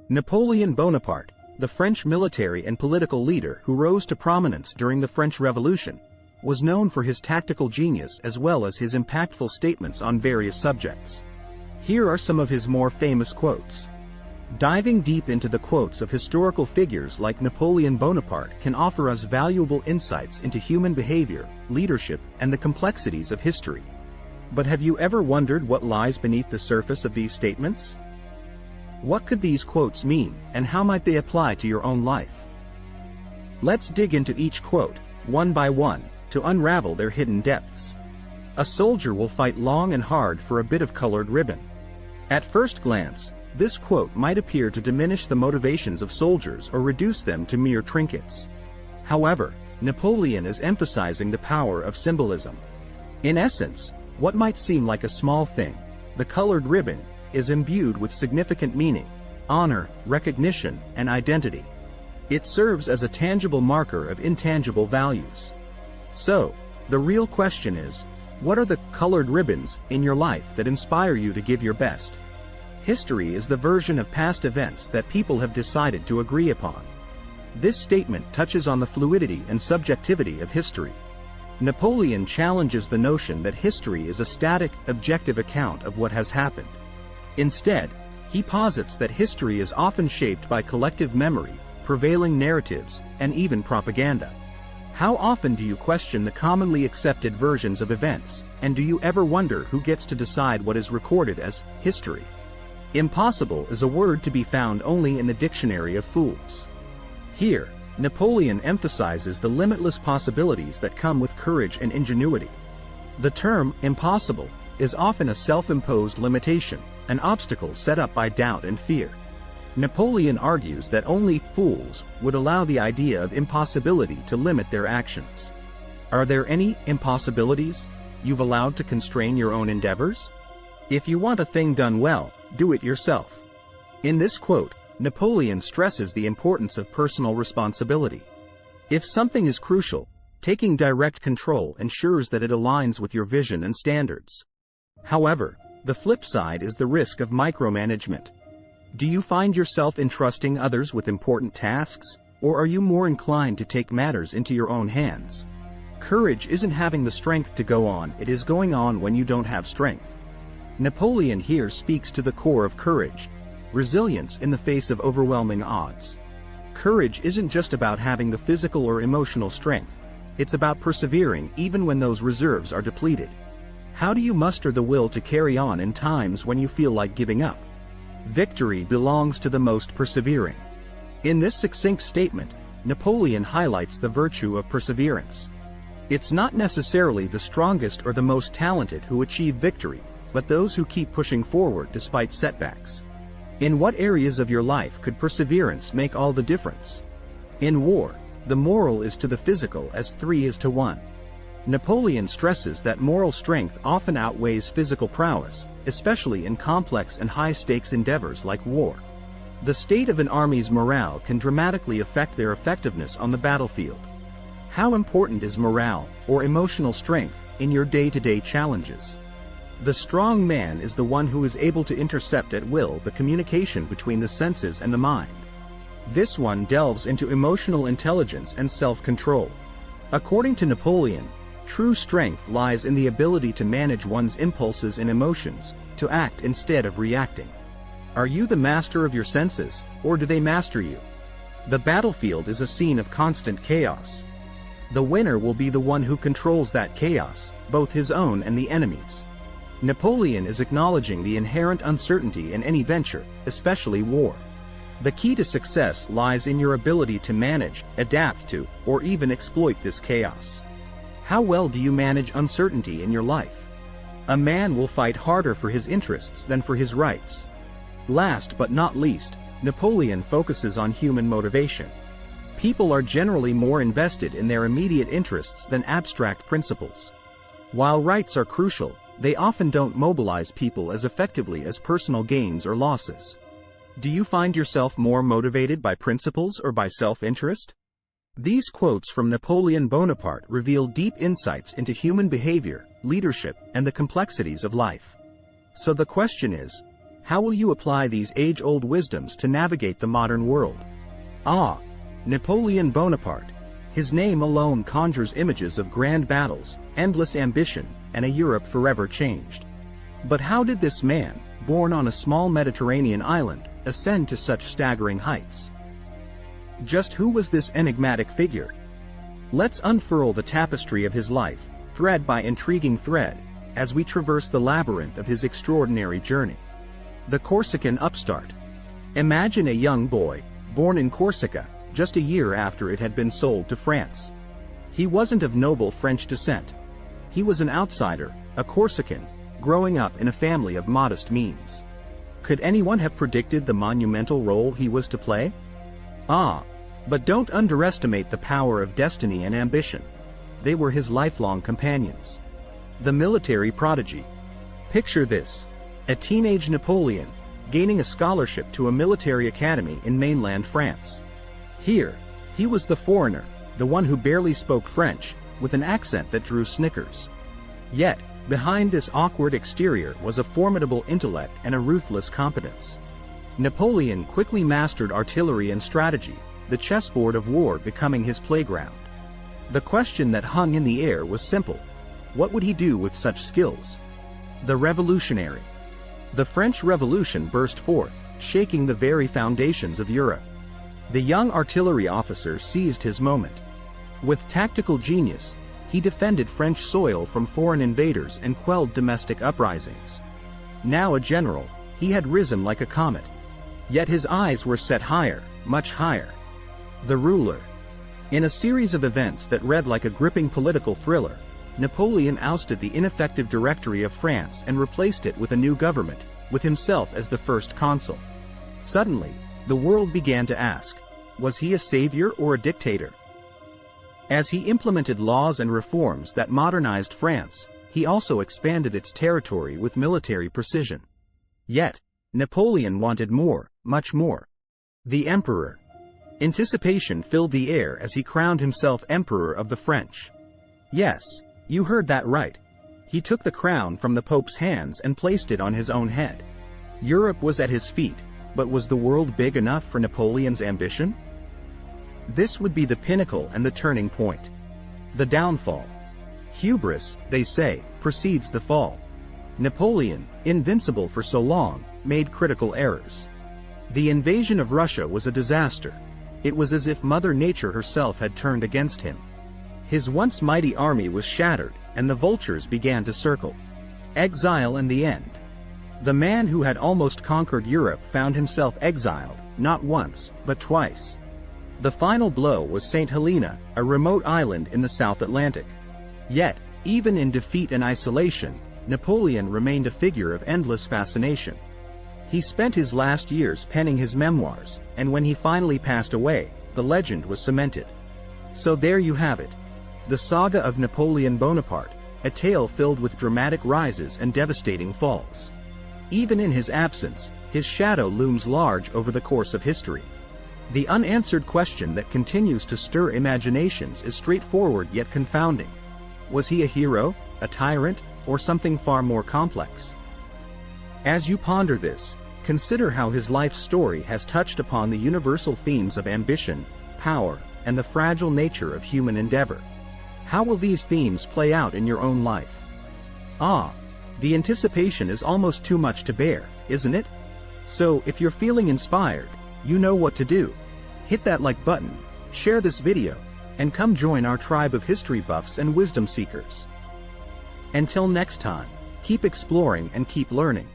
Napoleon Bonaparte, the French military and political leader who rose to prominence during the French Revolution, was known for his tactical genius as well as his impactful statements on various subjects. Here are some of his more famous quotes. Diving deep into the quotes of historical figures like Napoleon Bonaparte can offer us valuable insights into human behavior, leadership, and the complexities of history. But have you ever wondered what lies beneath the surface of these statements? What could these quotes mean, and how might they apply to your own life? Let's dig into each quote, one by one, to unravel their hidden depths. A soldier will fight long and hard for a bit of colored ribbon. At first glance, this quote might appear to diminish the motivations of soldiers or reduce them to mere trinkets. However, Napoleon is emphasizing the power of symbolism. In essence, what might seem like a small thing, the colored ribbon, is imbued with significant meaning, honor, recognition, and identity. It serves as a tangible marker of intangible values. So, the real question is, what are the colored ribbons in your life that inspire you to give your best? History is the version of past events that people have decided to agree upon. This statement touches on the fluidity and subjectivity of history. Napoleon challenges the notion that history is a static, objective account of what has happened. Instead, he posits that history is often shaped by collective memory, prevailing narratives, and even propaganda. How often do you question the commonly accepted versions of events, and do you ever wonder who gets to decide what is recorded as history? Impossible is a word to be found only in the dictionary of fools. Here, Napoleon emphasizes the limitless possibilities that come with courage and ingenuity. The term impossible is often a self-imposed limitation, an obstacle set up by doubt and fear. Napoleon argues that only fools would allow the idea of impossibility to limit their actions. Are there any impossibilities you've allowed to constrain your own endeavors? If you want a thing done well, do it yourself. In this quote, Napoleon stresses the importance of personal responsibility. If something is crucial, taking direct control ensures that it aligns with your vision and standards. However, the flip side is the risk of micromanagement. Do you find yourself entrusting others with important tasks, or are you more inclined to take matters into your own hands? Courage isn't having the strength to go on, it is going on when you don't have strength. Napoleon here speaks to the core of courage, resilience in the face of overwhelming odds. Courage isn't just about having the physical or emotional strength, it's about persevering even when those reserves are depleted. How do you muster the will to carry on in times when you feel like giving up? Victory belongs to the most persevering. In this succinct statement, Napoleon highlights the virtue of perseverance. It's not necessarily the strongest or the most talented who achieve victory, but those who keep pushing forward despite setbacks. In what areas of your life could perseverance make all the difference? In war, the moral is to the physical as 3 is to 1. Napoleon stresses that moral strength often outweighs physical prowess, especially in complex and high-stakes endeavors like war. The state of an army's morale can dramatically affect their effectiveness on the battlefield. How important is morale, or emotional strength, in your day-to-day challenges? The strong man is the one who is able to intercept at will the communication between the senses and the mind. This one delves into emotional intelligence and self-control. According to Napoleon, true strength lies in the ability to manage one's impulses and emotions, to act instead of reacting. Are you the master of your senses, or do they master you? The battlefield is a scene of constant chaos. The winner will be the one who controls that chaos, both his own and the enemy's. Napoleon is acknowledging the inherent uncertainty in any venture, especially war. The key to success lies in your ability to manage, adapt to, or even exploit this chaos. How well do you manage uncertainty in your life? A man will fight harder for his interests than for his rights. Last but not least, Napoleon focuses on human motivation. People are generally more invested in their immediate interests than abstract principles. While rights are crucial, they often don't mobilize people as effectively as personal gains or losses. Do you find yourself more motivated by principles or by self-interest? These quotes from Napoleon Bonaparte reveal deep insights into human behavior, leadership, and the complexities of life. So the question is, How will you apply these age-old wisdoms to navigate the modern world? Ah, Napoleon Bonaparte. His name alone conjures images of grand battles, endless ambition, and a Europe forever changed. But how did this man, born on a small Mediterranean island, ascend to such staggering heights? Just who was this enigmatic figure? Let's unfurl the tapestry of his life, thread by intriguing thread, as we traverse the labyrinth of his extraordinary journey. The Corsican Upstart. Imagine a young boy, born in Corsica, just a year after it had been sold to France. He wasn't of noble French descent. He was an outsider, a Corsican, growing up in a family of modest means. Could anyone have predicted the monumental role he was to play? Ah, but don't underestimate the power of destiny and ambition. They were his lifelong companions. The military prodigy. Picture this: a teenage Napoleon, gaining a scholarship to a military academy in mainland France. Here, he was the foreigner, the one who barely spoke French, with an accent that drew snickers. Yet, behind this awkward exterior was a formidable intellect and a ruthless competence. Napoleon quickly mastered artillery and strategy, the chessboard of war becoming his playground. The question that hung in the air was simple: what would he do with such skills? The revolutionary. The French Revolution burst forth, shaking the very foundations of Europe. The young artillery officer seized his moment. With tactical genius, he defended French soil from foreign invaders and quelled domestic uprisings. Now a general, he had risen like a comet. Yet his eyes were set higher, much higher. The ruler. In a series of events that read like a gripping political thriller, Napoleon ousted the ineffective Directory of France and replaced it with a new government, with himself as the first consul. Suddenly, the world began to ask, was he a savior or a dictator? As he implemented laws and reforms that modernized France, he also expanded its territory with military precision. Yet, Napoleon wanted more, much more. The emperor. Anticipation filled the air as he crowned himself emperor of the French. Yes, you heard that right. He took the crown from the Pope's hands and placed it on his own head. Europe was at his feet, but was the world big enough for Napoleon's ambition? This would be the pinnacle and the turning point. The downfall. Hubris, they say, precedes the fall. Napoleon, invincible for so long, made critical errors. The invasion of Russia was a disaster. It was as if Mother Nature herself had turned against him. His once mighty army was shattered, and the vultures began to circle. Exile and the end. The man who had almost conquered Europe found himself exiled, not once, but twice. The final blow was St. Helena, a remote island in the South Atlantic. Yet, even in defeat and isolation, Napoleon remained a figure of endless fascination. He spent his last years penning his memoirs, and when he finally passed away, the legend was cemented. So there you have it. The saga of Napoleon Bonaparte, a tale filled with dramatic rises and devastating falls. Even in his absence, his shadow looms large over the course of history. The unanswered question that continues to stir imaginations is straightforward yet confounding. Was he a hero, a tyrant, or something far more complex? As you ponder this, consider how his life story has touched upon the universal themes of ambition, power, and the fragile nature of human endeavor. How will these themes play out in your own life? Ah, the anticipation is almost too much to bear, isn't it? So, if you're feeling inspired, you know what to do. Hit that like button, share this video, and come join our tribe of history buffs and wisdom seekers. Until next time, keep exploring and keep learning.